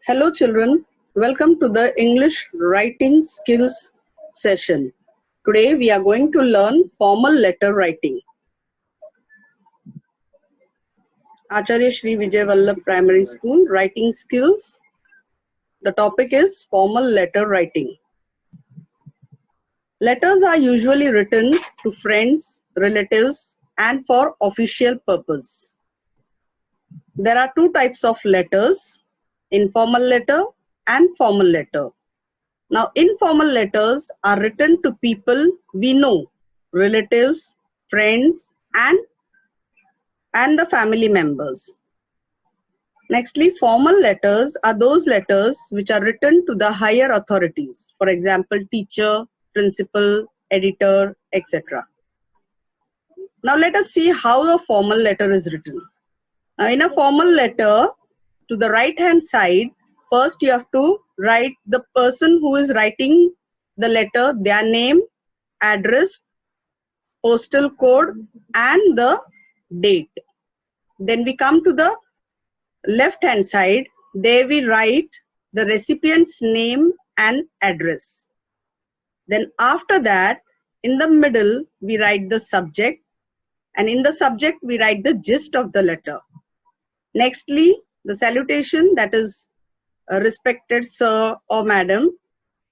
Hello children, welcome to the English writing skills session. Today we are going to learn formal letter writing. Acharya Shri Vijay Vallabh Primary School, writing skills. The topic is formal letter writing. Letters are usually written to friends, relatives and for official purpose. There are two types of letters, informal letter and formal letter. Now, informal letters are written to people we know, relatives, friends, and the family members. Nextly, formal letters are those letters which are written to the higher authorities, for example, teacher, principal, editor, etc. Now, let us see how a formal letter is written. Now, in a formal letter, to the right hand side, first you have to write the person who is writing the letter, their name, address, postal code and the date. Then we come to the left hand side, there we write the recipient's name and address. Then after that, in the middle we write the subject, and in the subject we write the gist of the letter. Nextly, the salutation, that is respected sir or madam,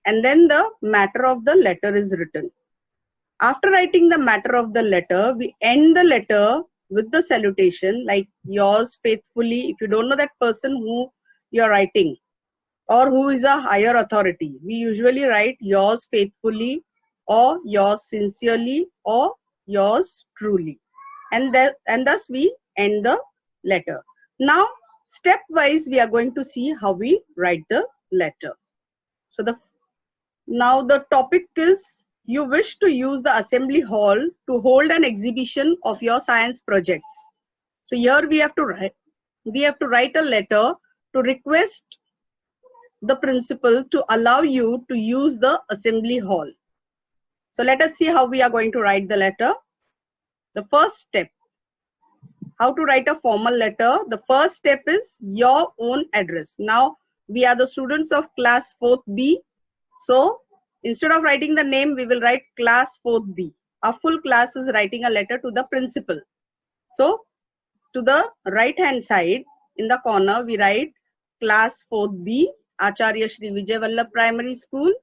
and then the matter of the letter is written. After writing the matter of the letter, we end the letter with the salutation like yours faithfully. If you don't know that person who you are writing or who is a higher authority, we usually write yours faithfully or yours sincerely or yours truly, and thus we end the letter. Now, stepwise we are going to see how we write the letter. So now the topic is, you wish to use the assembly hall to hold an exhibition of your science projects. So here we have to write a letter to request the principal to allow you to use the assembly hall. So let us see how we are going to write the letter. The first step, how to write a formal letter. The first step is your own address. Now we are the students of class 4th B. So instead of writing the name, we will write class 4th B. Our full class is writing a letter to the principal. So to the right hand side, in the corner, we write class 4th B, Acharya Shri Vijay Vallabh Primary School,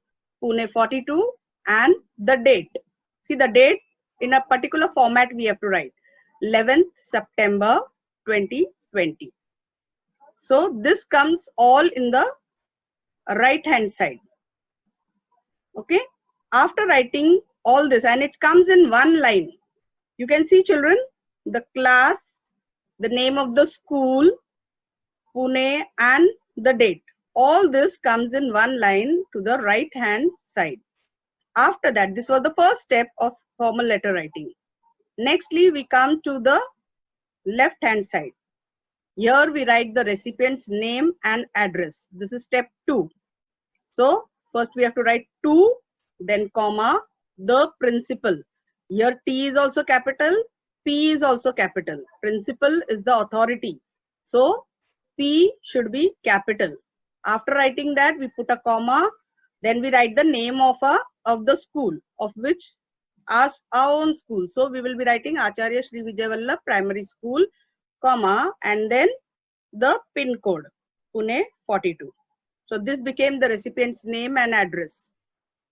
Pune 42, and the date. See the date in a particular format we have to write. 11th September 2020. So this comes all in the right hand side. Okay, after writing all this, and it comes in one line, you can see children, the class, the name of the school, Pune, and the date. All this comes in one line to the right hand side. After that, this was the first step of formal letter writing. Nextly, we come to the left hand side. Here we write the recipient's name and address. This is step 2. So first we have to write to, then comma, the principal. Here T is also capital, P is also capital. Principal is the authority. So P should be capital. After writing that, we put a comma, then we write the name of the school, of which our own school. So we will be writing Acharya Shri Vijay Vallabh Primary School, comma, and then the pin code, Pune 42. So this became the recipient's name and address.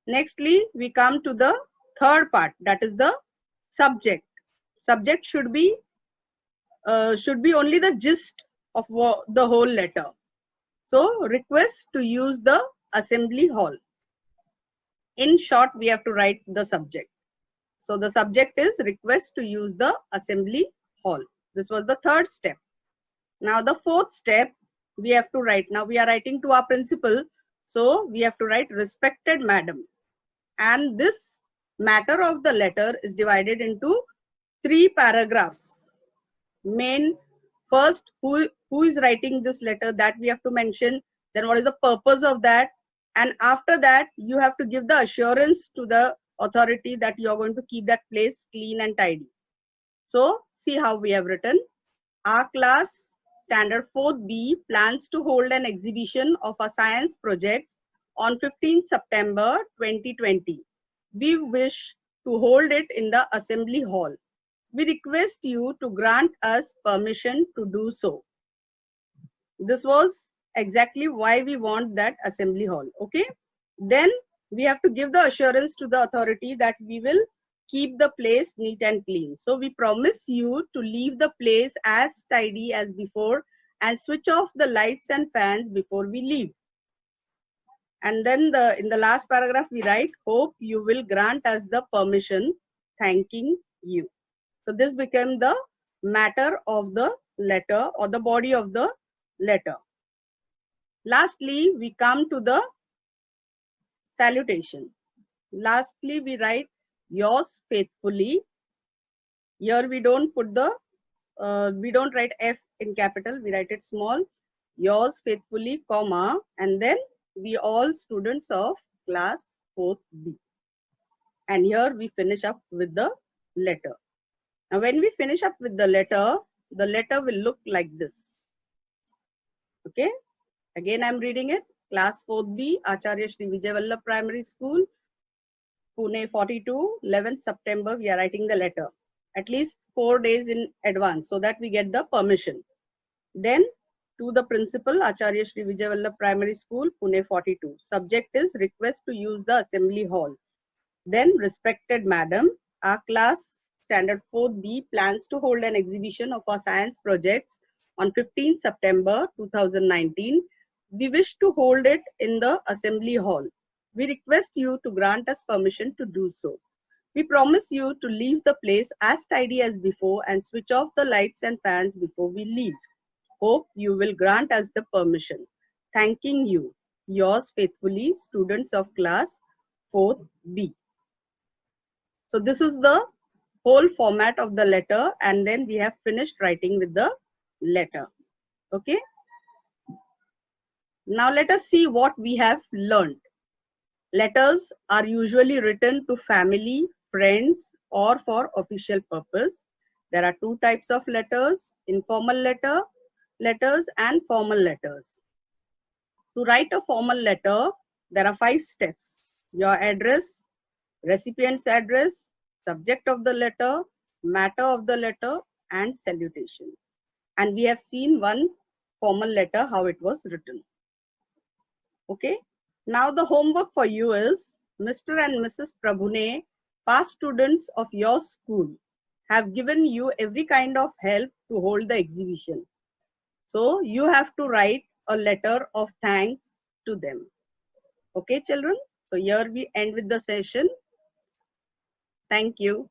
Nextly, we come to the third part, that is the subject. Subject should be only the gist of the whole letter. So request to use the assembly hall. In short, we have to write the subject. So the subject is request to use the assembly hall. This was the third step. Now the fourth step, we have to write. Now we are writing to our principal. So we have to write respected madam. And this matter of the letter is divided into 3 paragraphs. Main, first, who is writing this letter, that we have to mention. Then what is the purpose of that? And after that, you have to give the assurance to the authority that you are going to keep that place clean and tidy. So see how we have written. Our class Standard 4th B plans to hold an exhibition of our science projects on 15th September 2020. We wish to hold it in the Assembly Hall. We request you to grant us permission to do so. This was exactly why we want that Assembly Hall. Okay. Then we have to give the assurance to the authority that we will keep the place neat and clean. So we promise you to leave the place as tidy as before and switch off the lights and fans before we leave. And then in the last paragraph we write, hope you will grant us the permission, thanking you. So this became the matter of the letter or the body of the letter. Lastly, we come to the salutation. Lastly, we write yours faithfully. Here we don't put the, we don't write F in capital, we write it small. Yours faithfully, comma, and then we all students of class 4th B. And here we finish up with the letter. Now when we finish up with the letter will look like this. Okay. Again, I'm reading it. Class 4th B, Acharya Shri Vijay Vallabh Primary School, Pune 42, 11th September, we are writing the letter. At least 4 days in advance so that we get the permission. Then to the principal, Acharya Shri Vijay Vallabh Primary School, Pune 42. Subject is request to use the assembly hall. Then, respected madam, our class standard 4th B plans to hold an exhibition of our science projects on 15th September 2019. We wish to hold it in the assembly hall. We request you to grant us permission to do so. We promise you to leave the place as tidy as before and switch off the lights and fans before we leave. Hope you will grant us the permission. Thanking you. Yours faithfully, students of class 4th B. So this is the whole format of the letter, and then we have finished writing with the letter. Okay. Now let us see what we have learned. Letters are usually written to family, friends, or for official purpose. There are two types of letters: informal letters and formal letters. To write a formal letter, there are 5 steps: your address, recipient's address, subject of the letter, matter of the letter, and salutation. And we have seen one formal letter, how it was written. Okay. Now the homework for you is, Mr. and Mrs. Prabhune, past students of your school, have given you every kind of help to hold the exhibition. So you have to write a letter of thanks to them. Okay, children? So here we end with the session. Thank you.